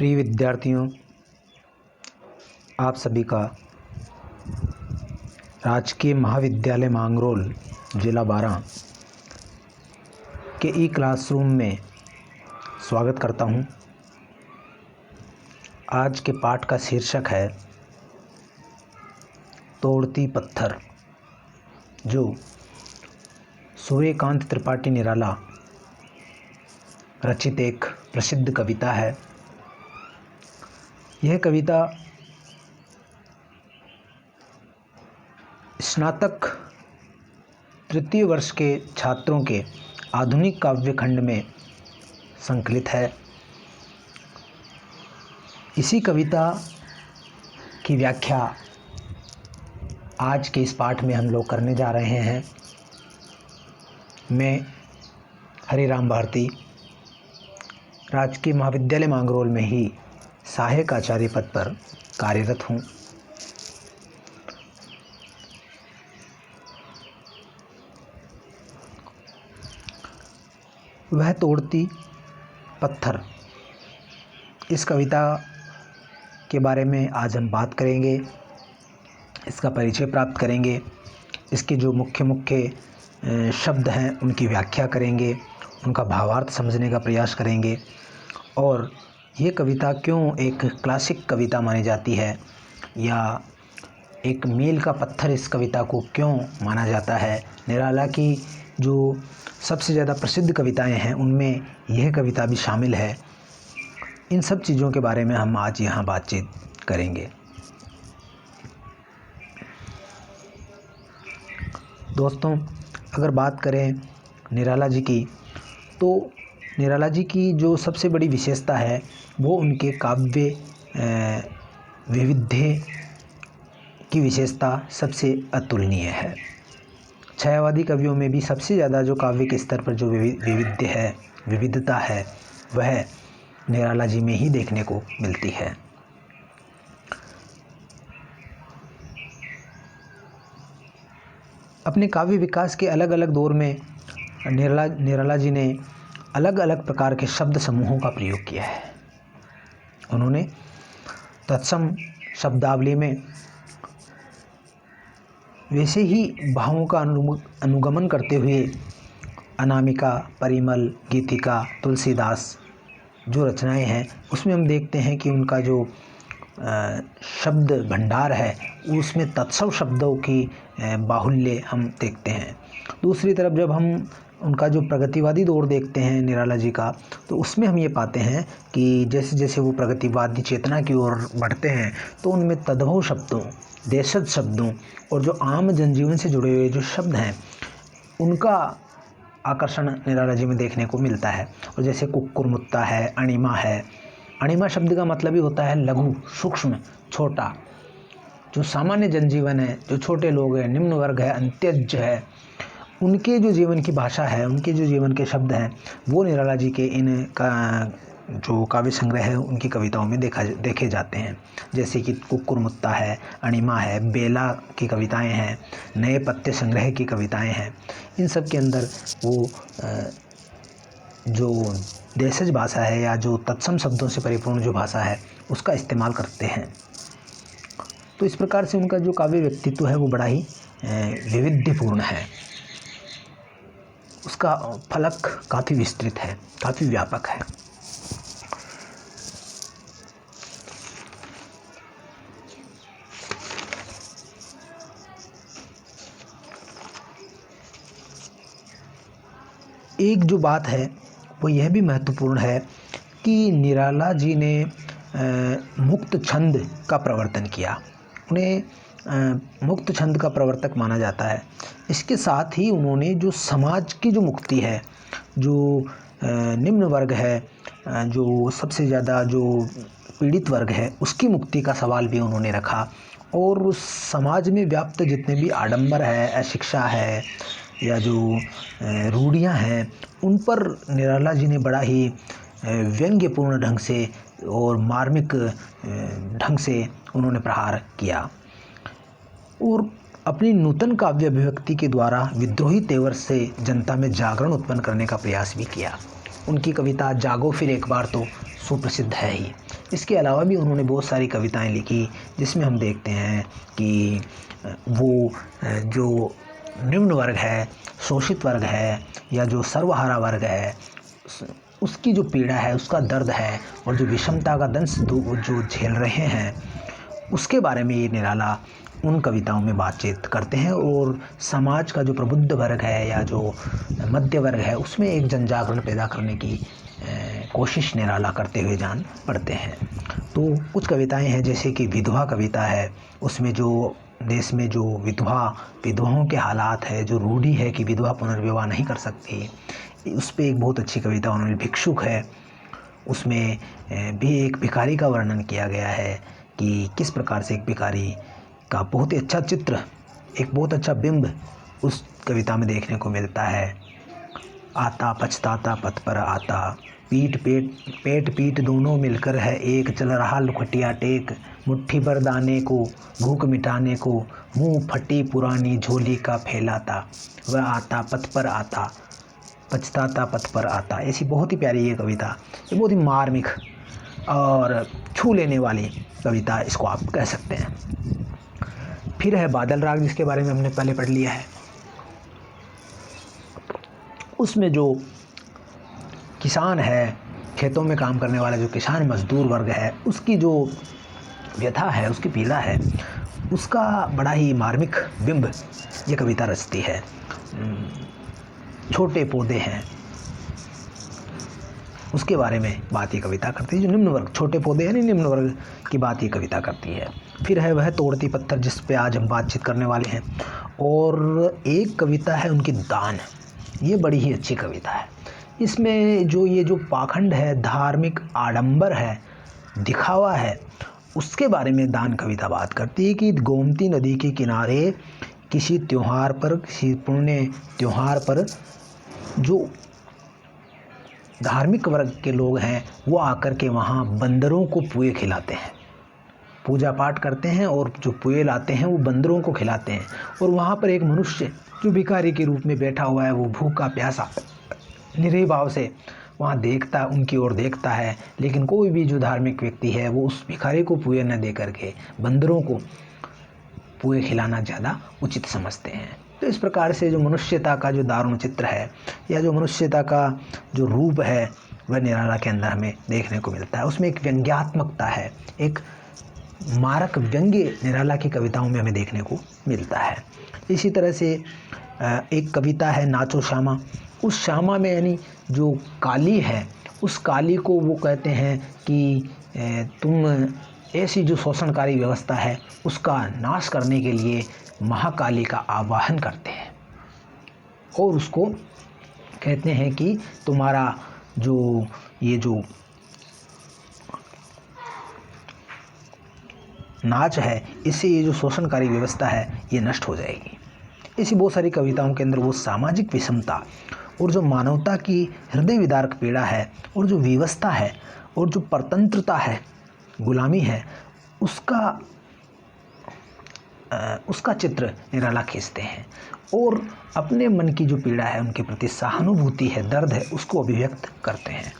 प्रिय विद्यार्थियों, आप सभी का राजकीय महाविद्यालय मांगरोल जिला बारां के ई क्लासरूम में स्वागत करता हूं। आज के पाठ का शीर्षक है तोड़ती पत्थर, जो सूर्यकांत त्रिपाठी निराला रचित एक प्रसिद्ध कविता है। यह कविता स्नातक तृतीय वर्ष के छात्रों के आधुनिक काव्य खंड में संकलित है। इसी कविता की व्याख्या आज के इस पाठ में हम लोग करने जा रहे हैं। मैं हरिराम भारती राजकीय महाविद्यालय मांगरोल में ही सहायक आचार्य पद पर कार्यरत हूँ। वह तोड़ती पत्थर, इस कविता के बारे में आज हम बात करेंगे, इसका परिचय प्राप्त करेंगे, इसके जो मुख्य शब्द हैं उनकी व्याख्या करेंगे, उनका भावार्थ समझने का प्रयास करेंगे और ये कविता क्यों एक क्लासिक कविता मानी जाती है या एक मील का पत्थर इस कविता को क्यों माना जाता है। निराला की जो सबसे ज़्यादा प्रसिद्ध कविताएं हैं उनमें यह कविता भी शामिल है। इन सब चीज़ों के बारे में हम आज यहाँ बातचीत करेंगे। दोस्तों, अगर बात करें निराला जी की, तो निराला जी की जो सबसे बड़ी विशेषता है वो उनके काव्य वैविध्य की विशेषता सबसे अतुलनीय है। छायावादी कवियों में भी सबसे ज़्यादा जो काव्य के स्तर पर जो वैविध्य है, विविधता है, वह निराला जी में ही देखने को मिलती है। अपने काव्य विकास के अलग अलग दौर में निराला जी ने अलग अलग प्रकार के शब्द समूहों का प्रयोग किया है। उन्होंने तत्सम शब्दावली में वैसे ही भावों का अनुगमन करते हुए अनामिका, परिमल, गीतिका, तुलसीदास जो रचनाएं हैं उसमें हम देखते हैं कि उनका जो शब्द भंडार है उसमें तत्सव शब्दों की बाहुल्य हम देखते हैं। दूसरी तरफ जब हम उनका जो प्रगतिवादी दौर देखते हैं निराला जी का, तो उसमें हम ये पाते हैं कि जैसे जैसे वो प्रगतिवादी चेतना की ओर बढ़ते हैं तो उनमें तद्भव शब्दों, देशज शब्दों और जो आम जनजीवन से जुड़े हुए जो शब्द हैं उनका आकर्षण निराला जी में देखने को मिलता है। और जैसे कुक्कुरमुत्ता है, अणिमा है। अणिमा शब्द का मतलब ही होता है लघु, सूक्ष्म, छोटा। जो सामान्य जनजीवन है, जो छोटे लोग हैं, निम्न वर्ग है, अंत्यज है, उनके जो जीवन की भाषा है, उनके जो जीवन के शब्द हैं, वो निराला जी के इन जो काव्य संग्रह है उनकी कविताओं में देखे जाते हैं। जैसे कि कुक्कुरमुत्ता है, अणिमा है, बेला की कविताएं हैं, नए पत्ते संग्रह की कविताएं हैं। इन सब के अंदर वो जो देशज भाषा है या जो तत्सम शब्दों से परिपूर्ण जो भाषा है उसका इस्तेमाल करते हैं। तो इस प्रकार से उनका जो काव्य व्यक्तित्व है वो बड़ा ही वैविध्यपूर्ण है। उसका फलक काफ़ी विस्तृत है, काफ़ी व्यापक है। एक जो बात है वो यह भी महत्वपूर्ण है कि निराला जी ने मुक्त छंद का प्रवर्तन किया। उन्हें मुक्त छंद का प्रवर्तक माना जाता है। इसके साथ ही उन्होंने जो समाज की जो मुक्ति है, जो निम्न वर्ग है, जो सबसे ज़्यादा जो पीड़ित वर्ग है, उसकी मुक्ति का सवाल भी उन्होंने रखा। और उस समाज में व्याप्त जितने भी आडंबर है, अशिक्षा है या जो रूढ़ियाँ हैं, उन पर निराला जी ने बड़ा ही व्यंग्यपूर्ण ढंग से और मार्मिक ढंग से उन्होंने प्रहार किया और अपनी नूतन काव्य अभिव्यक्ति के द्वारा विद्रोही तेवर से जनता में जागरण उत्पन्न करने का प्रयास भी किया। उनकी कविता जागो फिर एक बार तो सुप्रसिद्ध है ही। इसके अलावा भी उन्होंने बहुत सारी कविताएं लिखी, जिसमें हम देखते हैं कि वो जो निम्न वर्ग है, शोषित वर्ग है, या जो सर्वहारा वर्ग है, उसकी जो पीड़ा है, उसका दर्द है, और जो विषमता का दंश जो झेल रहे हैं, उसके बारे में ये निराला उन कविताओं में बातचीत करते हैं। और समाज का जो प्रबुद्ध वर्ग है या जो मध्य वर्ग है, उसमें एक जनजागरण पैदा करने की कोशिश निराला करते हुए जान पड़ते हैं। तो कुछ कविताएं हैं, जैसे कि विधवा कविता है, उसमें जो देश में जो विधवाओं के हालात है, जो रूढ़ी है कि विधवा पुनर्विवाह नहीं कर सकती, उस पर एक बहुत अच्छी कविता उन्होंने। भिक्षुक है, उसमें भी एक भिखारी का वर्णन किया गया है कि किस प्रकार से एक भिखारी का बहुत ही अच्छा चित्र, एक बहुत अच्छा बिंब उस कविता में देखने को मिलता है। आता पछताता पथ पर आता, पेट पीठ दोनों मिलकर है एक, चल रहा लुखटिया टेक, मुट्ठी भर दाने को भूख मिटाने को, मुंह फटी पुरानी झोली का फैलाता, वह आता पथ पर आता, पछताता पथ पर आता। ऐसी बहुत ही प्यारी ये कविता, ये बहुत ही मार्मिक और छू लेने वाली कविता इसको आप कह सकते हैं। फिर है बादल राग, जिसके बारे में हमने पहले पढ़ लिया है। उसमें जो किसान है, खेतों में काम करने वाला जो किसान मजदूर वर्ग है, उसकी जो व्यथा है, उसकी पीड़ा है, उसका बड़ा ही मार्मिक बिंब ये कविता रचती है। छोटे पौधे हैं, उसके बारे में बात ये कविता करती है। जो निम्न वर्ग, छोटे पौधे यानी निम्न वर्ग की बात ये कविता करती है। फिर है वह तोड़ती पत्थर, जिस पे आज हम बातचीत करने वाले हैं। और एक कविता है उनकी दान, ये बड़ी ही अच्छी कविता है। इसमें ये जो पाखंड है, धार्मिक आडंबर है, दिखावा है, उसके बारे में दान कविता बात करती है कि गोमती नदी के किनारे किसी त्योहार पर, किसी पुण्य त्योहार पर जो धार्मिक वर्ग के लोग हैं वो आकर के वहाँ बंदरों को पुए खिलाते हैं, पूजा पाठ करते हैं, और जो पुए लाते हैं वो बंदरों को खिलाते हैं। और वहाँ पर एक मनुष्य जो भिखारी के रूप में बैठा हुआ है, वो भूखा प्यासा निरीह भाव से वहाँ देखता, उनकी ओर देखता है। लेकिन कोई भी जो धार्मिक व्यक्ति है वो उस भिखारी को पुए न दे करके बंदरों को पुए खिलाना ज़्यादा उचित समझते हैं। तो इस प्रकार से जो मनुष्यता का जो दारुण चित्र है, या जो मनुष्यता का जो रूप है, वह निराला के अंदर हमें देखने को मिलता है। उसमें एक व्यंग्यात्मकता है, एक मारक व्यंग्य निराला की कविताओं में हमें देखने को मिलता है। इसी तरह से एक कविता है नाचो श्यामा। उस श्यामा में यानी जो काली है, उस काली को वो कहते हैं कि तुम ऐसी जो शोषणकारी व्यवस्था है उसका नाश करने के लिए महाकाली का आवाहन करते हैं, और उसको कहते हैं कि तुम्हारा जो ये जो नाच है, इससे ये जो शोषणकारी व्यवस्था है ये नष्ट हो जाएगी। ऐसी बहुत सारी कविताओं के अंदर वो सामाजिक विषमता और जो मानवता की हृदय विदारक पीड़ा है, और जो विवशता है, और जो परतंत्रता है, गुलामी है, उसका चित्र निराला खींचते हैं। और अपने मन की जो पीड़ा है, उनके प्रति सहानुभूति है, दर्द है, उसको अभिव्यक्त करते हैं।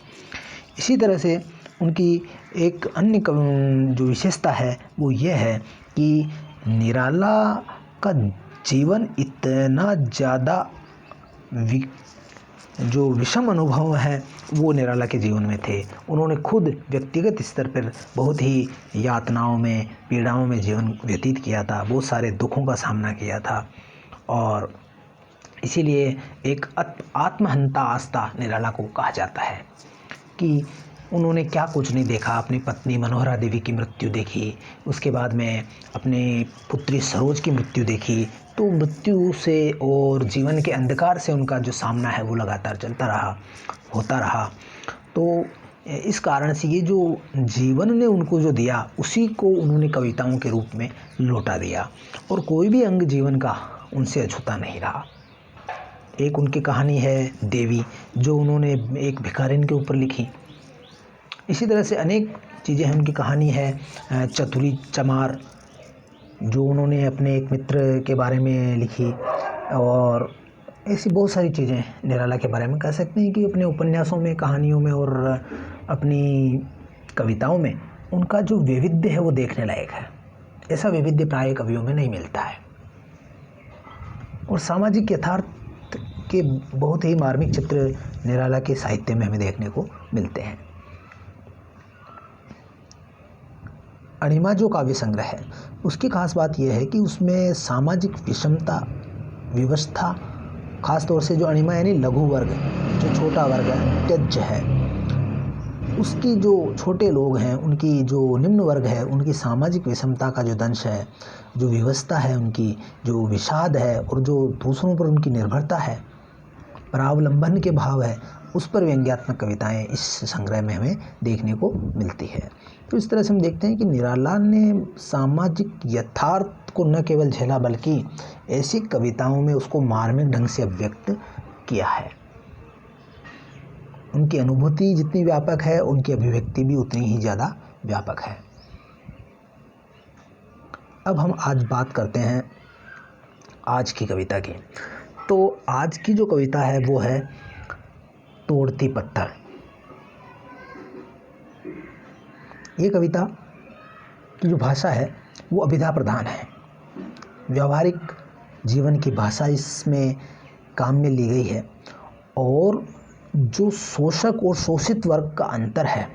इसी तरह से उनकी एक अन्य जो विशेषता है वो ये है कि निराला का जीवन इतना ज़्यादा जो विषम अनुभव है वो निराला के जीवन में थे। उन्होंने खुद व्यक्तिगत स्तर पर बहुत ही यातनाओं में, पीड़ाओं में जीवन व्यतीत किया था, बहुत सारे दुखों का सामना किया था, और इसीलिए एक आत्महंता आस्था निराला को कहा जाता है कि उन्होंने क्या कुछ नहीं देखा। अपनी पत्नी मनोहरा देवी की मृत्यु देखी, उसके बाद में अपनी पुत्री सरोज की मृत्यु देखी, तो मृत्यु से और जीवन के अंधकार से उनका जो सामना है वो लगातार चलता रहा, होता रहा। तो इस कारण से ये जो जीवन ने उनको जो दिया, उसी को उन्होंने कविताओं के रूप में लौटा दिया, और कोई भी अंग जीवन का उनसे अछूता नहीं रहा। एक उनकी कहानी है देवी, जो उन्होंने एक भिखारिन के ऊपर लिखी। इसी तरह से अनेक चीज़ें हैं। उनकी कहानी है चतुरी चमार, जो उन्होंने अपने एक मित्र के बारे में लिखी, और ऐसी बहुत सारी चीज़ें निराला के बारे में कह सकते हैं कि अपने उपन्यासों में, कहानियों में और अपनी कविताओं में उनका जो वैविध्य है वो देखने लायक है। ऐसा वैविध्य प्राय कवियों में नहीं मिलता है। और सामाजिक यथार्थ के बहुत ही मार्मिक चित्र निराला के साहित्य में हमें देखने को मिलते हैं। अणिमा जो काव्य संग्रह है उसकी खास बात यह है कि उसमें सामाजिक विषमता, व्यवस्था, खास तौर से जो अणिमा यानी लघु वर्ग, जो छोटा वर्ग है, त्यज्य है, उसकी जो छोटे लोग हैं, उनकी जो निम्न वर्ग है, उनकी सामाजिक विषमता का जो दंश है, जो व्यवस्था है, उनकी जो विषाद है और जो दूसरों पर उनकी निर्भरता है, परावलंबन के भाव है, उस पर व्यंग्यात्मक कविताएं इस संग्रह में हमें देखने को मिलती है। तो इस तरह से हम देखते हैं कि निराला ने सामाजिक यथार्थ को न केवल झेला बल्कि ऐसी कविताओं में उसको मार्मिक ढंग से अभिव्यक्त किया है। उनकी अनुभूति जितनी व्यापक है, उनकी अभिव्यक्ति भी उतनी ही ज़्यादा व्यापक है। अब हम आज बात करते हैं आज की कविता की। तो आज की जो कविता है वो है तोड़ती पत्थर। ये कविता की जो भाषा है वो अभिधा प्रधान है। व्यावहारिक जीवन की भाषा इसमें काम में ली गई है और जो शोषक और शोषित वर्ग का अंतर है,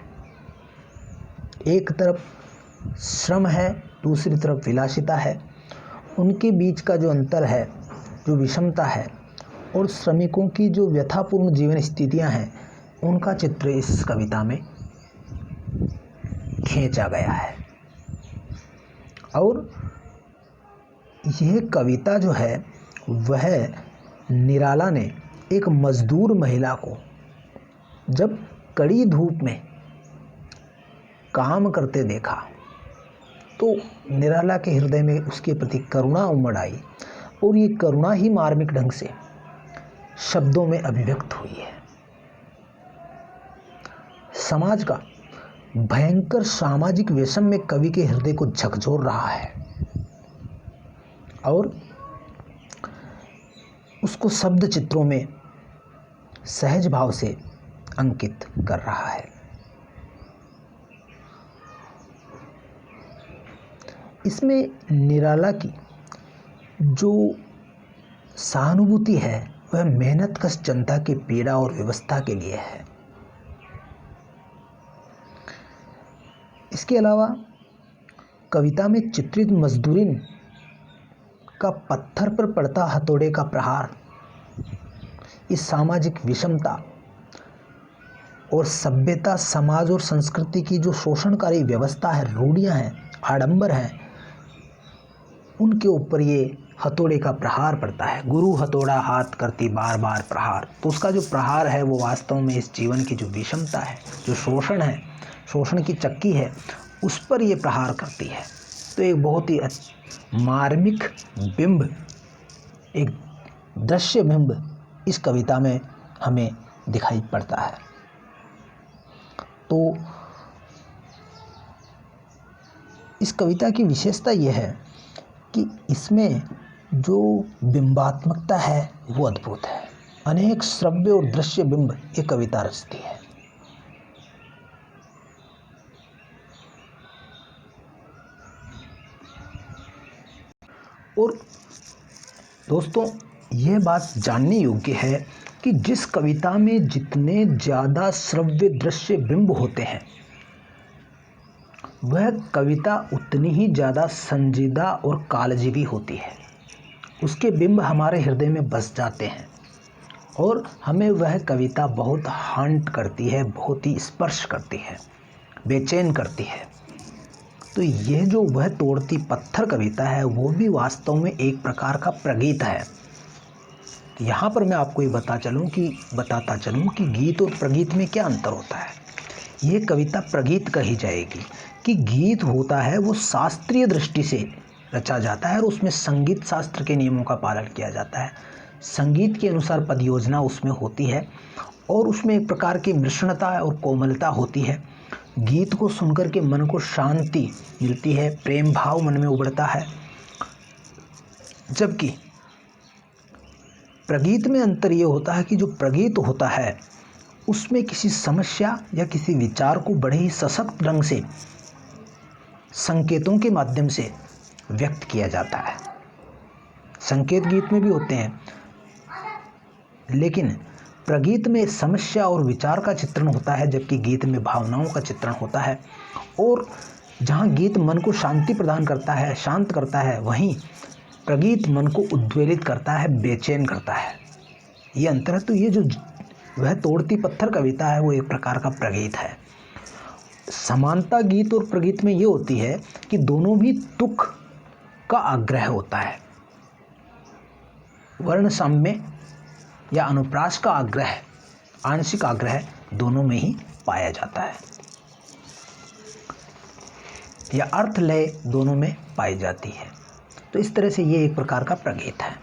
एक तरफ श्रम है, दूसरी तरफ विलासिता है, उनके बीच का जो अंतर है, जो विषमता है और श्रमिकों की जो व्यथापूर्ण जीवन स्थितियां हैं, उनका चित्र इस कविता में खींचा गया है। और यह कविता जो है वह निराला ने एक मजदूर महिला को जब कड़ी धूप में काम करते देखा तो निराला के हृदय में उसके प्रति करुणा उमड़ आई और ये करुणा ही मार्मिक ढंग से शब्दों में अभिव्यक्त हुई है। समाज का भयंकर सामाजिक विषम में कवि के हृदय को झकझोर रहा है और उसको शब्द चित्रों में सहज भाव से अंकित कर रहा है। इसमें निराला की जो सहानुभूति है वह मेहनतकश जनता की पीड़ा और व्यवस्था के लिए है। इसके अलावा कविता में चित्रित मजदूरिन का पत्थर पर पड़ता हथौड़े का प्रहार इस सामाजिक विषमता और सभ्यता, समाज और संस्कृति की जो शोषणकारी व्यवस्था है, रूढ़ियां हैं, आडंबर हैं, उनके ऊपर ये हथौड़े का प्रहार पड़ता है। गुरु हथौड़ा हाथ करती बार बार प्रहार। तो उसका जो प्रहार है वो वास्तव में इस जीवन की जो विषमता है, जो शोषण है, शोषण की चक्की है, उस पर ये प्रहार करती है। तो एक बहुत ही मार्मिक बिंब, एक दृश्य बिंब इस कविता में हमें दिखाई पड़ता है। तो इस कविता की विशेषता यह है कि इसमें जो बिंबात्मकता है वो अद्भुत है। अनेक श्रव्य और दृश्य बिंब ये कविता रचती है। और दोस्तों, यह बात जानने योग्य है कि जिस कविता में जितने ज़्यादा श्रव्य दृश्य बिंब होते हैं वह कविता उतनी ही ज़्यादा संजीदा और कालजीवी होती है। उसके बिंब हमारे हृदय में बस जाते हैं और हमें वह कविता बहुत हांट करती है, बहुत ही स्पर्श करती है, बेचैन करती है। तो यह जो वह तोड़ती पत्थर कविता है वो भी वास्तव में एक प्रकार का प्रगीत है। यहाँ पर मैं आपको ये बताता चलूँ कि गीत और प्रगीत में क्या अंतर होता है। ये कविता प्रगीत कही जाएगी कि गीत होता है वो शास्त्रीय दृष्टि से रचा जाता है और उसमें संगीत शास्त्र के नियमों का पालन किया जाता है। संगीत के अनुसार पद योजना उसमें होती है और उसमें एक प्रकार की मृष्णता और कोमलता होती है। गीत को सुनकर के मन को शांति मिलती है, प्रेम भाव मन में उभरता है। जबकि प्रगीत में अंतर ये होता है कि जो प्रगीत होता है उसमें किसी समस्या या किसी विचार को बड़े ही सशक्त ढंग से संकेतों के माध्यम से व्यक्त किया जाता है। संकेत गीत में भी होते हैं, लेकिन प्रगीत में समस्या और विचार का चित्रण होता है, जबकि गीत में भावनाओं का चित्रण होता है। और जहाँ गीत मन को शांति प्रदान करता है, शांत करता है, वहीं प्रगीत मन को उद्वेलित करता है, बेचैन करता है। ये अंतर है। तो ये जो वह तोड़ती पत्थर कविता है वो एक प्रकार का प्रगीत है। समानता गीत और प्रगीत में ये होती है कि दोनों भी दुख का आग्रह होता है। वर्ण साम्य या अनुप्रास का आग्रह, आंशिक आग्रह दोनों में ही पाया जाता है, या अर्थ लय दोनों में पाई जाती है। तो इस तरह से ये एक प्रकार का प्रगीत है।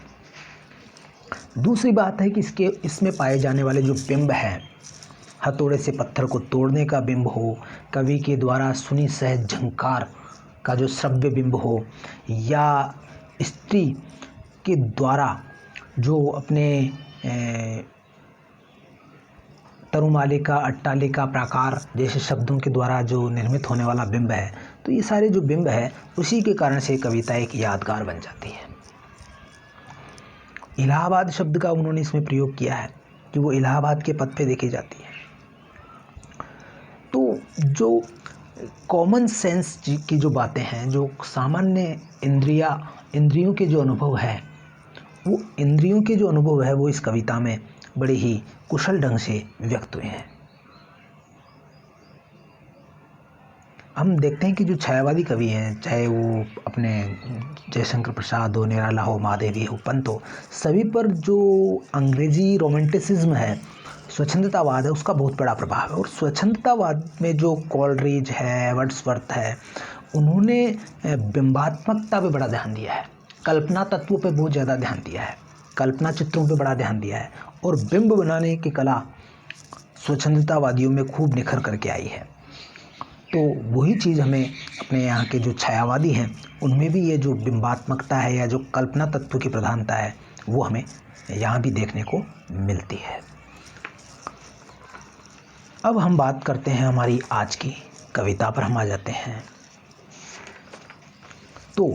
दूसरी बात है कि इसमें पाए जाने वाले जो बिंब हैं, हथौड़े से पत्थर को तोड़ने का बिंब हो, कवि के द्वारा सुनी सहज झंकार का जो श्रव्य बिंब हो, या स्त्री के द्वारा जो अपने तरुमालिका, अट्टालिका, प्राकार जैसे शब्दों के द्वारा जो निर्मित होने वाला बिंब है, तो ये सारे जो बिंब है उसी के कारण से कविता एक यादगार बन जाती है। इलाहाबाद शब्द का उन्होंने इसमें प्रयोग किया है कि वो इलाहाबाद के पद पे देखी जाती है। तो जो कॉमन सेंस की जो बातें हैं, जो सामान्य इंद्रियों के जो अनुभव है, वो इंद्रियों के जो अनुभव है वो इस कविता में बड़े ही कुशल ढंग से व्यक्त हुए हैं। हम देखते हैं कि जो छायावादी कवि हैं, चाहे वो अपने जयशंकर प्रसाद हो, निराला हो, महादेवी हो, पंत हो, सभी पर जो अंग्रेजी रोमांटिसिज्म है, स्वच्छंदतावाद है, उसका बहुत बड़ा प्रभाव है। और स्वच्छंदतावाद में जो कॉलरिज है, वर्ड्सवर्थ है, उन्होंने बिंबात्मकता पे बड़ा ध्यान दिया है, कल्पना तत्वों पे बहुत ज़्यादा ध्यान दिया है, कल्पना चित्रों पे बड़ा ध्यान दिया है। और बिंब बनाने की कला स्वच्छंदतावादियों में खूब निखर करके आई है। तो वही चीज़ हमें अपने यहाँ के जो छायावादी हैं उनमें भी ये जो बिंबात्मकता है या जो कल्पना तत्व की प्रधानता है वो हमें यहाँ भी देखने को मिलती है। अब हम बात करते हैं हमारी आज की कविता पर, हम आ जाते हैं। तो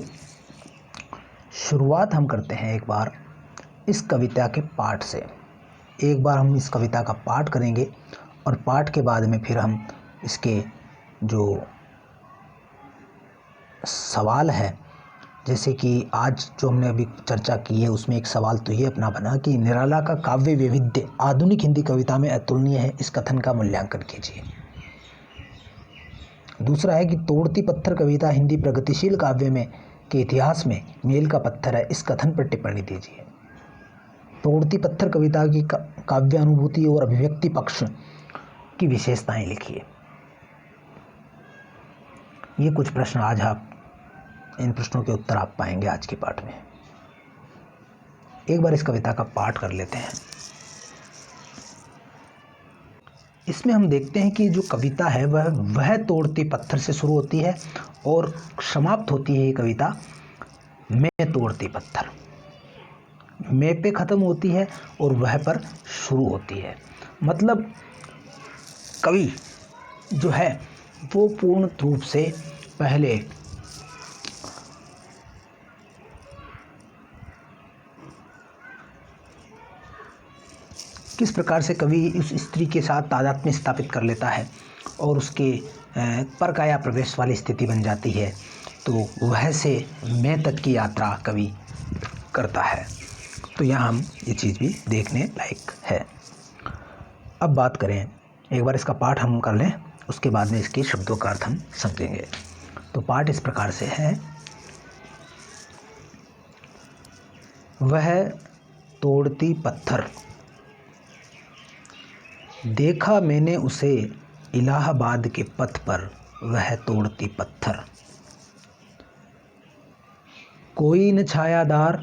शुरुआत हम करते हैं एक बार इस कविता के पाठ से। एक बार हम इस कविता का पाठ करेंगे और पाठ के बाद में फिर हम इसके जो सवाल है, जैसे कि आज जो हमने अभी चर्चा की है उसमें एक सवाल तो ये अपना बना कि निराला का काव्य वैविध्य आधुनिक हिंदी कविता में अतुलनीय है, इस कथन का मूल्यांकन कीजिए। दूसरा है कि तोड़ती पत्थर कविता हिंदी प्रगतिशील काव्य में के इतिहास में मील का पत्थर है, इस कथन पर टिप्पणी दीजिए। तोड़ती पत्थर कविता की काव्य अनुभूति और अभिव्यक्ति पक्ष की विशेषताएं लिखिए। ये कुछ प्रश्न आज आप इन प्रश्नों के उत्तर आप पाएंगे आज के पाठ में। एक बार इस कविता का पाठ कर लेते हैं। इसमें हम देखते हैं कि जो कविता है वह तोड़ती पत्थर से शुरू होती है और समाप्त होती है ये कविता मैं तोड़ती पत्थर। मैं पे ख़त्म होती है और वह पर शुरू होती है। मतलब कवि जो है वो पूर्ण रूप से पहले किस प्रकार से कवि उस स्त्री के साथ तादात्म्य स्थापित कर लेता है और उसके परकाया प्रवेश वाली स्थिति बन जाती है, तो वह से मैं तक की यात्रा कवि करता है। तो यहाँ हम ये चीज़ भी देखने लायक है। अब बात करें, एक बार इसका पाठ हम कर लें, उसके बाद में इसके शब्दों का अर्थ हम समझेंगे। तो पाठ इस प्रकार से है। वह तोड़ती पत्थर, देखा मैंने उसे इलाहाबाद के पथ पर, वह तोड़ती पत्थर। कोई न छायादार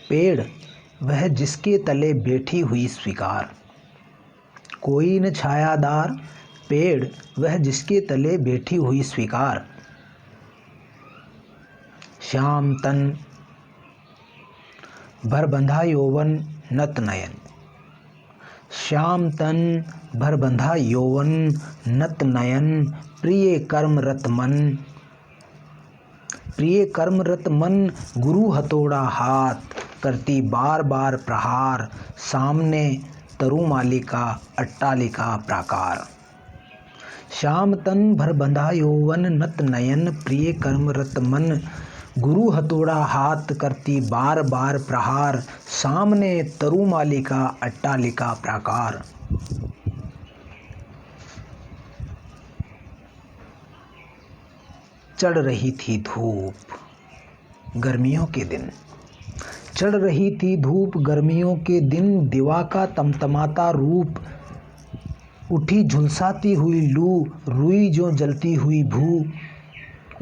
पेड़, वह जिसके तले बैठी हुई स्वीकार। कोई न छायादार पेड़, वह जिसके तले बैठी हुई स्वीकार। श्याम तन भरबंधा यौवन नत नयन। श्याम तन भरबंधा यौवन नत नयन, प्रिय कर्म रत मन। प्रिय कर्म रत मन, गुरु हथौड़ा हाथ, करती बार बार प्रहार, सामने तरुमालिका अट्टालिका प्राकार। श्याम तन भरबंधा यौवन नत नयन, प्रिय कर्म रत मन, गुरु हथौड़ा हाथ, करती बार बार प्रहार, सामने तरुमालिका अट्टालिका प्राकार। चढ़ रही थी धूप गर्मियों के दिन। चढ़ रही थी धूप गर्मियों के दिन, दिवा का तमतमाता रूप, उठी झुलसाती हुई लू, रुई जो जलती हुई भू।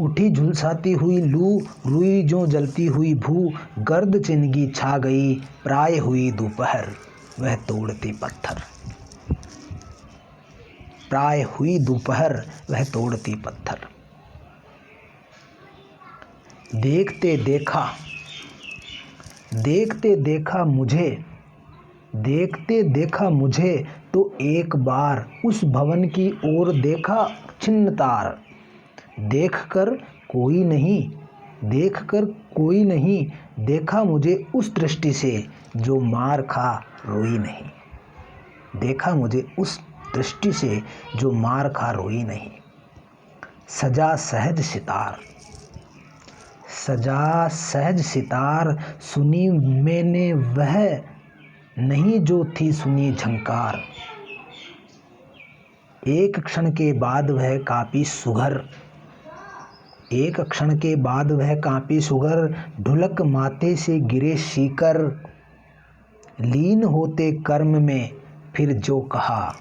उठी झुलसाती हुई लू, रुई जो जलती हुई भू, गर्द चिनगी छा गई, प्राय हुई दोपहर, वह तोड़ती पत्थर। प्राय हुई दोपहर, वह तोड़ती पत्थर। देखते देखा, देखते देखा मुझे, देखते देखा मुझे, तो एक बार उस भवन की ओर देखा छिन्न तार। देखकर कोई नहीं, देखकर कोई नहीं, देखा मुझे उस दृष्टि से, जो मार खा रोई नहीं। देखा मुझे उस दृष्टि से, जो मार खा रोई नहीं। सजा सहज सितार, सजा सहज सितार, सुनी मैंने वह नहीं जो थी सुनी झंकार। एक क्षण के बाद वह कांपी सुघर, एक क्षण के बाद वह कांपी सुघर, ढुलक माथे से गिरे शीकर। लीन होते कर्म में फिर जो कहा,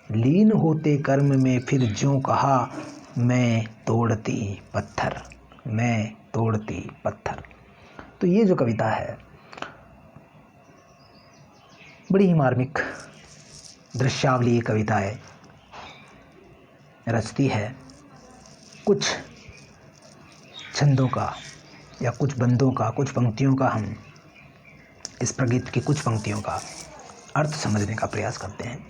लीन होते कर्म में फिर जो कहा, मैं तोड़ती पत्थर, मैं तोड़ती पत्थर। तो ये जो कविता है बड़ी ही मार्मिक दृश्यावली कविताएं रचती है। कुछ छंदों का या कुछ बंदों का, कुछ पंक्तियों का हम इस प्रगीत की कुछ पंक्तियों का अर्थ समझने का प्रयास करते हैं।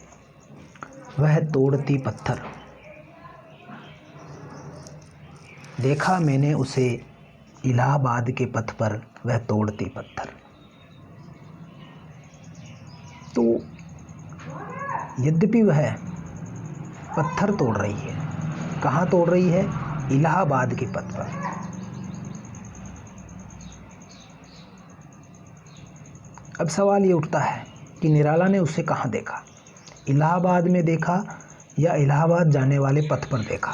वह तोड़ती पत्थर, देखा मैंने उसे इलाहाबाद के पथ पर, वह तोड़ती पत्थर। तो यद्यपि वह पत्थर तोड़ रही है, कहाँ तोड़ रही है? इलाहाबाद के पथ पर। अब सवाल ये उठता है कि निराला ने उसे कहाँ देखा? इलाहाबाद में देखा या इलाहाबाद जाने वाले पथ पर देखा?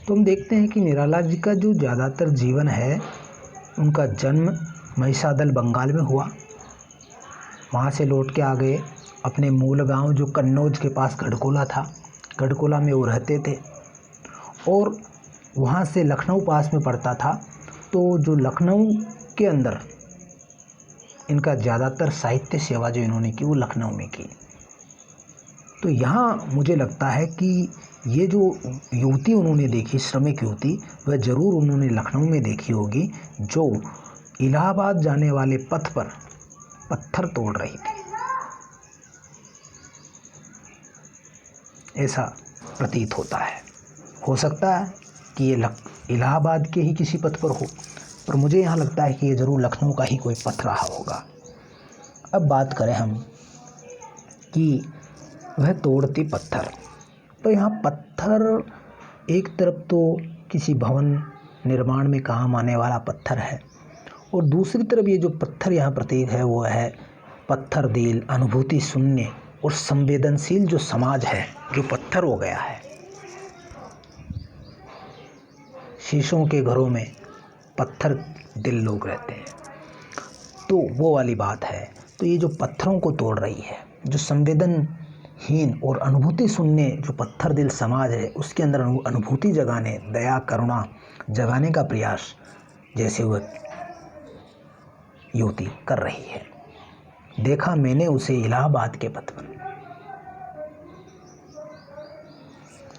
तो हम देखते हैं कि निराला जी का जो ज़्यादातर जीवन है, उनका जन्म महिषादल बंगाल में हुआ। वहाँ से लौट के आ गए अपने मूल गांव जो कन्नौज के पास गढ़कोला था। गढ़कोला में वो रहते थे और वहाँ से लखनऊ पास में पड़ता था। तो जो लखनऊ के अंदर इनका ज़्यादातर साहित्य सेवा जो इन्होंने की वो लखनऊ में की। तो यहाँ मुझे लगता है कि ये जो युवती उन्होंने देखी, श्रमिक युवती, वह ज़रूर उन्होंने लखनऊ में देखी होगी, जो इलाहाबाद जाने वाले पथ पर पत्थर तोड़ रही थी। ऐसा प्रतीत होता है। हो सकता है कि ये इलाहाबाद के ही किसी पथ पर हो, पर मुझे यहाँ लगता है कि ये ज़रूर लखनऊ का ही कोई पथ रहा होगा। अब बात करें हम कि वह तोड़ती पत्थर, तो यहाँ पत्थर एक तरफ तो किसी भवन निर्माण में काम आने वाला पत्थर है, और दूसरी तरफ ये जो पत्थर यहाँ प्रतीक है वो है पत्थर दिल, अनुभूति शून्य और संवेदनशील जो समाज है, जो पत्थर हो गया है। शीशों के घरों में पत्थर दिल लोग रहते हैं, तो वो वाली बात है। तो ये जो पत्थरों को तोड़ रही है, जो संवेदनहीन और अनुभूति शून्य जो पत्थर दिल समाज है, उसके अंदर अनुभूति जगाने, दया करुणा जगाने का प्रयास जैसे वह युवती कर रही है। देखा मैंने उसे इलाहाबाद के पथ पर।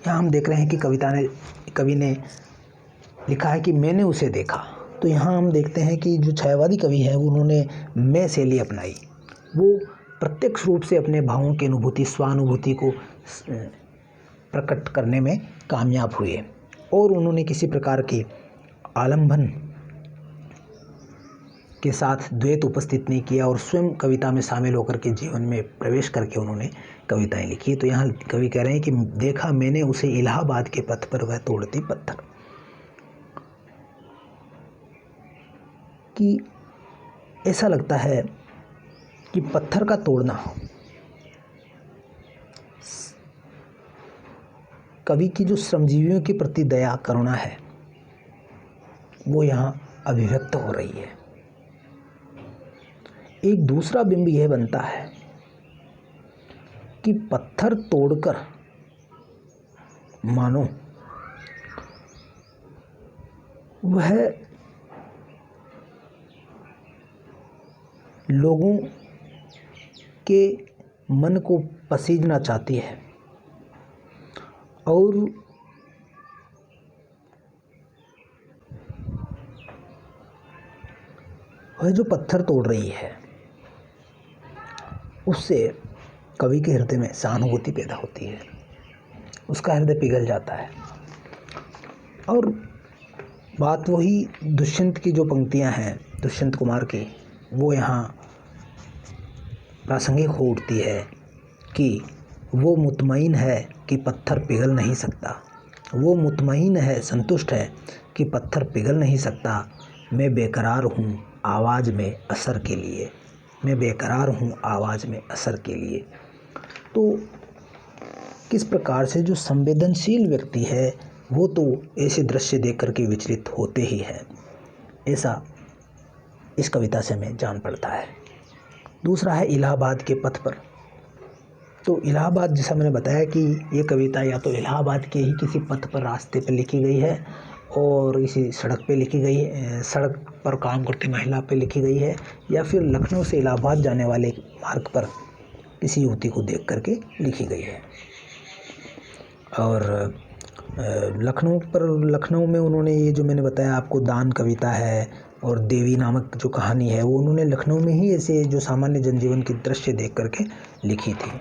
यहाँ हम देख रहे हैं कि कवि ने लिखा है कि मैंने उसे देखा, तो यहाँ हम देखते हैं कि जो छायावादी कवि है उन्होंने मैं शैली अपनाई। वो प्रत्यक्ष रूप से अपने भावों की अनुभूति, स्वानुभूति को प्रकट करने में कामयाब हुए और उन्होंने किसी प्रकार के आलंबन के साथ द्वैत उपस्थित नहीं किया और स्वयं कविता में शामिल होकर के जीवन में प्रवेश करके उन्होंने कविताएं लिखी। तो यहाँ कवि कह रहे हैं कि देखा मैंने उसे इलाहाबाद के पथ पर वह तोड़ती पत्थर, कि ऐसा लगता है कि पत्थर का तोड़ना कवि की जो श्रमजीवियों के प्रति दया करुणा है वो यहाँ अभिव्यक्त हो रही है। एक दूसरा बिंब यह बनता है कि पत्थर तोड़कर मानो वह लोगों के मन को पसीजना चाहती है और वह जो पत्थर तोड़ रही है उससे कवि के हृदय में सहानुभूति पैदा होती है, उसका हृदय पिघल जाता है। और बात वही दुष्यंत की जो पंक्तियां हैं दुष्यंत कुमार की, वो यहाँ प्रासंगिक हो उठती है कि वो मुतमईन है कि पत्थर पिघल नहीं सकता, वो मुतमईन है, संतुष्ट है कि पत्थर पिघल नहीं सकता। मैं बेकरार हूँ आवाज़ में असर के लिए, मैं बेकरार हूँ आवाज़ में असर के लिए। तो किस प्रकार से जो संवेदनशील व्यक्ति है वो तो ऐसे दृश्य देख कर के विचलित होते ही है, ऐसा इस कविता से हमें जान पड़ता है। दूसरा है इलाहाबाद के पथ पर। तो इलाहाबाद, जैसा मैंने बताया कि ये कविता या तो इलाहाबाद के ही किसी पथ पर, रास्ते पर लिखी गई है और इसी सड़क पे लिखी गई है, सड़क पर काम करती महिला पे लिखी गई है, या फिर लखनऊ से इलाहाबाद जाने वाले मार्ग पर किसी युवती को देख करके लिखी गई है। और लखनऊ में उन्होंने ये जो मैंने बताया आपको दान कविता है और देवी नामक जो कहानी है वो उन्होंने लखनऊ में ही ऐसे जो सामान्य जनजीवन के दृश्य देख करके लिखी थी।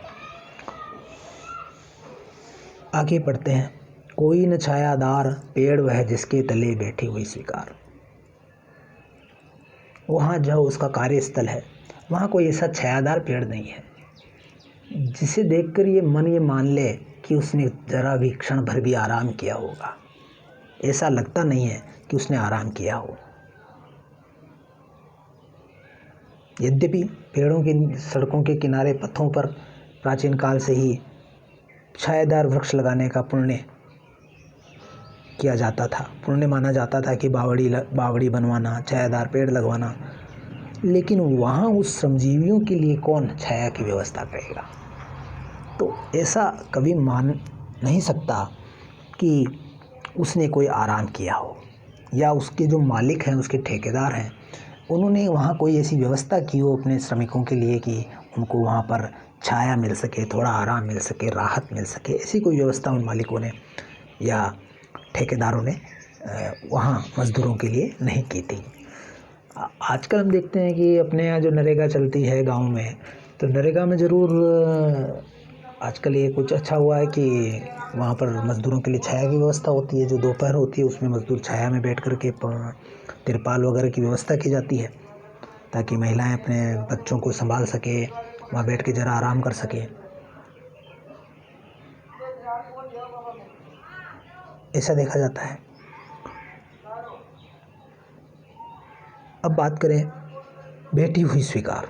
आगे पढ़ते हैं। कोई न छायादार पेड़ वह जिसके तले बैठी हुई स्वीकार। वहाँ जो उसका कार्यस्थल है वहाँ कोई ऐसा छायादार पेड़ नहीं है जिसे देखकर ये मन ये मान ले कि उसने जरा भी क्षण भर भी आराम किया होगा। ऐसा लगता नहीं है कि उसने आराम किया हो। यद्यपि पेड़ों की सड़कों के किनारे पथों पर प्राचीन काल से ही छायादार वृक्ष लगाने का पुण्य किया जाता था, पुण्य माना जाता था कि बावड़ी बनवाना, छायादार पेड़ लगवाना, लेकिन वहाँ उस श्रमजीवियों के लिए कौन छाया की व्यवस्था करेगा। तो ऐसा कभी मान नहीं सकता कि उसने कोई आराम किया हो, या उसके जो मालिक हैं, उसके ठेकेदार हैं, उन्होंने वहाँ कोई ऐसी व्यवस्था की हो अपने श्रमिकों के लिए कि उनको वहाँ पर छाया मिल सके, थोड़ा आराम मिल सके, राहत मिल सके। ऐसी कोई व्यवस्था उन मालिकों ने या ठेकेदारों ने वहाँ मज़दूरों के लिए नहीं की थी। आजकल हम देखते हैं कि अपने यहाँ जो नरेगा चलती है गाँव में, तो नरेगा में ज़रूर आजकल ये कुछ अच्छा हुआ है कि वहाँ पर मज़दूरों के लिए छाया की व्यवस्था होती है। जो दोपहर होती है उसमें मज़दूर छाया में बैठ कर के तिरपाल वगैरह की व्यवस्था की जाती है ताकि महिलाएं अपने बच्चों को संभाल सके, वहाँ बैठ के ज़रा आराम कर सके। ऐसा देखा जाता है। अब बात करें बैठी हुई स्वीकार।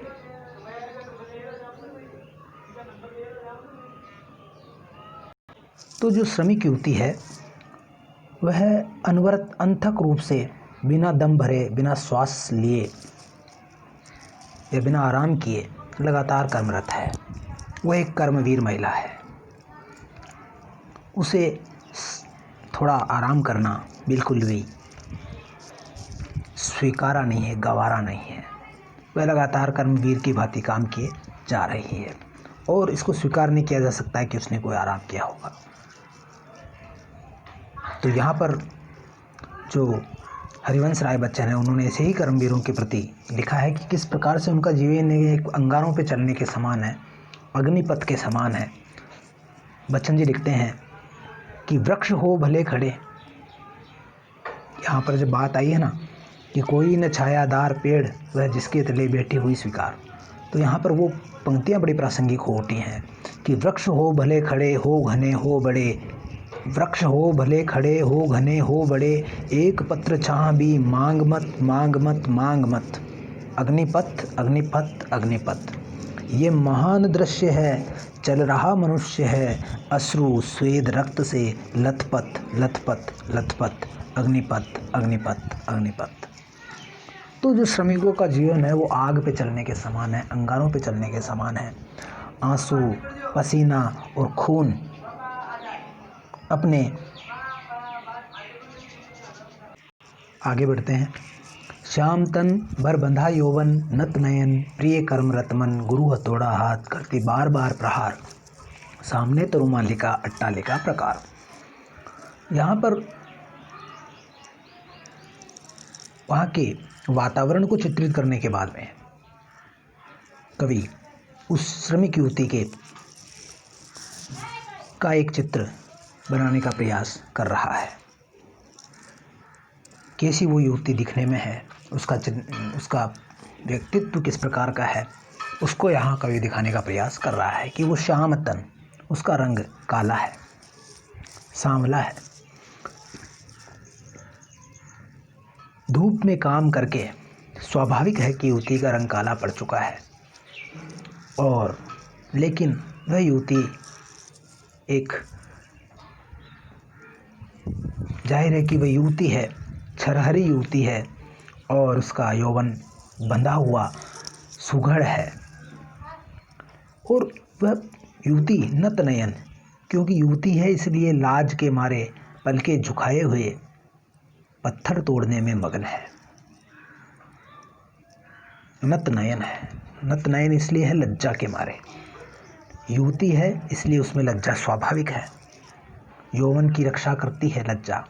तो जो श्रमिक युवती है वह अनवरत अनथक रूप से बिना दम भरे, बिना श्वास लिए या बिना आराम किए लगातार कर्मरत है। वह एक कर्मवीर महिला है। उसे थोड़ा आराम करना बिल्कुल भी स्वीकारा नहीं है, गवारा नहीं है। वह लगातार कर्मवीर की भांति काम किए जा रही है और इसको स्वीकार नहीं किया जा सकता है कि उसने कोई आराम किया होगा। तो यहाँ पर जो हरिवंश राय बच्चन है, उन्होंने ऐसे ही कर्मवीरों के प्रति लिखा है कि किस प्रकार से उनका जीवन एक अंगारों पे चलने के समान है, अग्निपथ के समान है। बच्चन जी लिखते हैं कि वृक्ष हो भले खड़े, यहाँ पर जब बात आई है ना कि कोई न छायादार पेड़ वह जिसके तले बैठी हुई स्वीकार, तो यहाँ पर वो पंक्तियाँ बड़ी प्रासंगिक होती हैं कि वृक्ष हो भले खड़े हो घने हो बड़े, वृक्ष हो भले खड़े हो घने हो बड़े, एक पत्र छाह भी मांग मत मांग मत मांग मत। अग्निपथ अग्निपथ अग्निपथ, ये महान दृश्य है, चल रहा मनुष्य है, अश्रु स्वेद रक्त से लथपथ लथपथ लथपथ, अग्निपथ अग्निपथ अग्निपथ। तो जो श्रमिकों का जीवन है वो आग पे चलने के समान है, अंगारों पे चलने के समान है। आंसू, पसीना और खून अपने, आगे बढ़ते हैं। श्याम तन भर बंधा यौवन, नत नयन प्रिय कर्म रतमन, गुरु हथौड़ा हाथ करती बार बार प्रहार, सामने तरुमालिका अट्टालिका प्रकार। यहाँ पर वहाँ के वातावरण को चित्रित करने के बाद में कवि उस श्रमिक युवती का एक चित्र बनाने का प्रयास कर रहा है। कैसी वो युवती दिखने में है, उसका व्यक्तित्व किस प्रकार का है, उसको यहाँ कवि दिखाने का प्रयास कर रहा है कि वो श्याम तन, उसका रंग काला है, सांवला है, धूप में काम करके स्वाभाविक है कि युवती का रंग काला पड़ चुका है। और लेकिन वह युवती एक, जाहिर है कि वह युवती है, छरहरी युवती है और उसका यौवन बंधा हुआ सुघड़ है। और वह युवती नत नयन, क्योंकि युवती है इसलिए लाज के मारे पलके झुकाए हुए पत्थर तोड़ने में मग्न है। नत नयन है, नत नयन इसलिए है लज्जा के मारे, युवती है इसलिए उसमें लज्जा स्वाभाविक है, यौवन की रक्षा करती है लज्जा,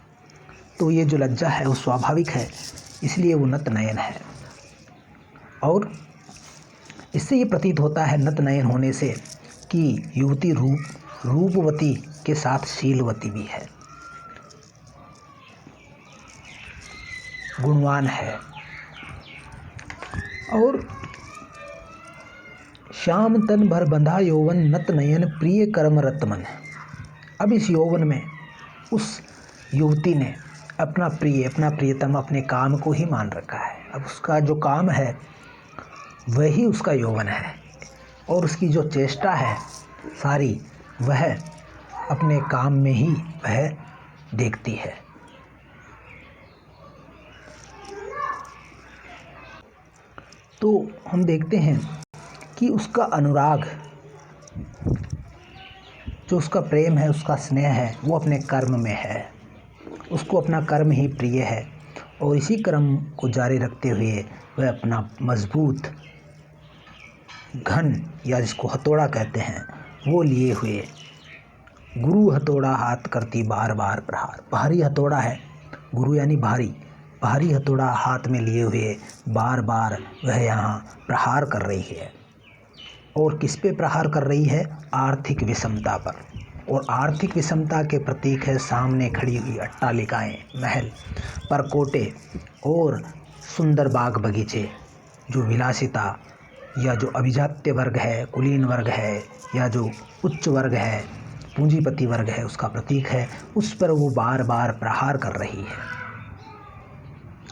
तो ये जो लज्जा है वो स्वाभाविक है, इसलिए वो नत नयन है। और इससे ये प्रतीत होता है नत नयन होने से कि युवती रूपवती के साथ शीलवती भी है, गुणवान है। और श्याम तन भर बंधा यौवन, नत नयन प्रिय कर्म रतमन। अब इस यौवन में उस युवती ने अपना प्रियतम, अपने काम को ही मान रखा है। अब उसका जो काम है वही उसका यौवन है और उसकी जो चेष्टा है सारी वह अपने काम में ही वह देखती है। तो हम देखते हैं कि उसका अनुराग, जो उसका प्रेम है, उसका स्नेह है, वो अपने कर्म में है, उसको अपना कर्म ही प्रिय है और इसी कर्म को जारी रखते हुए वह अपना मजबूत घन, या जिसको हथौड़ा कहते हैं, वो लिए हुए, गुरु हथौड़ा हाथ करती बार बार प्रहार, भारी हथौड़ा है, गुरु यानी भारी, भारी हथौड़ा हाथ में लिए हुए बार बार वह यहाँ प्रहार कर रही है। और किस पे प्रहार कर रही है? आर्थिक विषमता पर। और आर्थिक विषमता के प्रतीक है सामने खड़ी हुई अट्टालिकाएं, महल, परकोटे और सुंदर बाग बगीचे। जो विलासिता या जो अभिजात्य वर्ग है, कुलीन वर्ग है, या जो उच्च वर्ग है, पूंजीपति वर्ग है, उसका प्रतीक है, उस पर वो बार बार प्रहार कर रही है।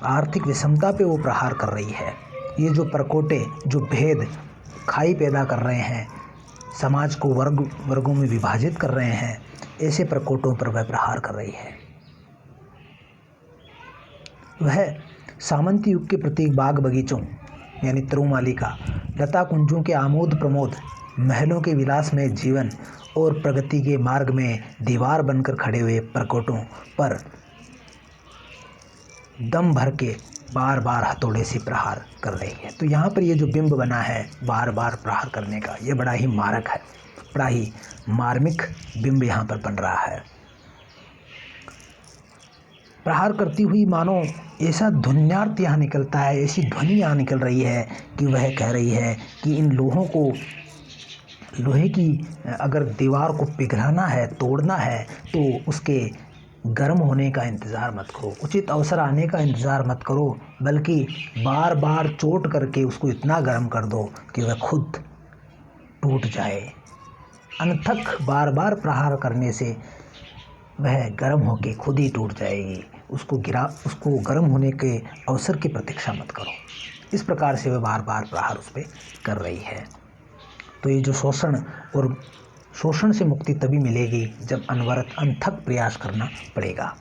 आर्थिक विषमता पे वो प्रहार कर रही है। ये जो परकोटे, जो भेद खाई पैदा कर रहे हैं, समाज को वर्गों में विभाजित कर रहे हैं, ऐसे प्रकोटों पर वह प्रहार कर रही है। वह सामंत युग के प्रतीक बाग बगीचों यानी तरुमालिका, लता कुंजों के आमोद प्रमोद, महलों के विलास में जीवन और प्रगति के मार्ग में दीवार बनकर खड़े हुए प्रकोटों पर दम भर के बार बार हथौड़े से प्रहार कर रही है। तो यहाँ पर ये जो बिंब बना है बार बार प्रहार करने का, ये बड़ा ही मारक है, बड़ा ही मार्मिक बिंब यहाँ पर बन रहा है। प्रहार करती हुई मानो ऐसा ध्वन्यार्थ यहाँ निकलता है, ऐसी ध्वनि यहाँ निकल रही है कि वह कह रही है कि इन लोहे की अगर दीवार को पिघलाना है, तोड़ना है, तो उसके गर्म होने का इंतज़ार मत करो, उचित अवसर आने का इंतज़ार मत करो, बल्कि बार बार चोट करके उसको इतना गर्म कर दो कि वह खुद टूट जाए। अनथक बार बार प्रहार करने से वह गर्म होके खुद ही टूट जाएगी। उसको गर्म होने के अवसर की प्रतीक्षा मत करो। इस प्रकार से वह बार बार प्रहार उस पर कर रही है। तो ये जो शोषण से मुक्ति तभी मिलेगी जब अनवरत अनथक प्रयास करना पड़ेगा।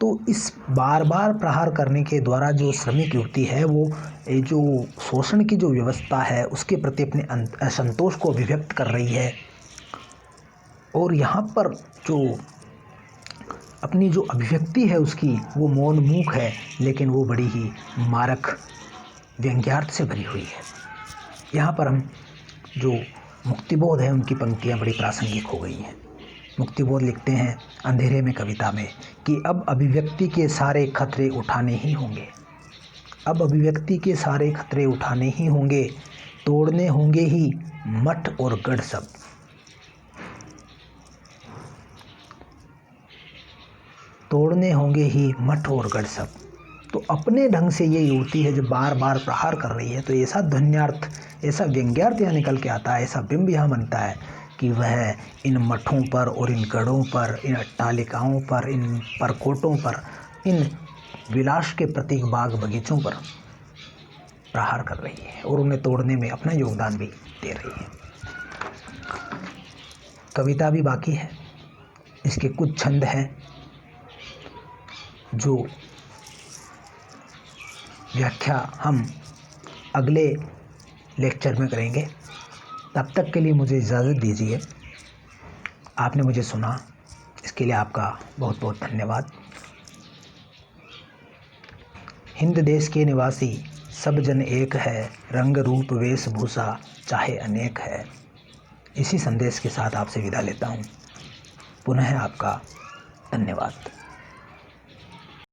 तो इस बार बार प्रहार करने के द्वारा जो श्रमिक युवती है वो जो शोषण की जो व्यवस्था है उसके प्रति अपने असंतोष को अभिव्यक्त कर रही है। और यहाँ पर जो अपनी जो अभिव्यक्ति है उसकी वो मौन मूक है, लेकिन वो बड़ी ही मारक व्यंग्यार्थ से भरी हुई है। यहाँ पर हम जो मुक्तिबोध है उनकी पंक्तियाँ बड़ी प्रासंगिक हो गई हैं। मुक्तिबोध लिखते हैं अंधेरे में कविता में कि अब अभिव्यक्ति के सारे खतरे उठाने ही होंगे, अब अभिव्यक्ति के सारे खतरे उठाने ही होंगे, तोड़ने होंगे ही मठ और गढ़ सब, तोड़ने होंगे ही मठ और गढ़ सब। तो अपने ढंग से ये युवती है जो बार बार प्रहार कर रही है, तो ऐसा ध्वन्यार्थ, ऐसा व्यंग्यार्थ यहाँ निकल के आता है, ऐसा बिंब यहाँ बनता है कि वह इन मठों पर और इन गढ़ों पर, इन अट्टालिकाओं पर, इन परकोटों पर, इन विलास के प्रतीक बाग बगीचों पर प्रहार कर रही है और उन्हें तोड़ने में अपना योगदान भी दे रही है। कविता भी बाकी है, इसके कुछ छंद हैं जो व्याख्या हम अगले लेक्चर में करेंगे। तब तक के लिए मुझे इजाज़त दीजिए। आपने मुझे सुना, इसके लिए आपका बहुत बहुत धन्यवाद। हिंद देश के निवासी सब जन एक है, रंग रूप वेशभूषा चाहे अनेक है। इसी संदेश के साथ आपसे विदा लेता हूँ। पुनः आपका धन्यवाद।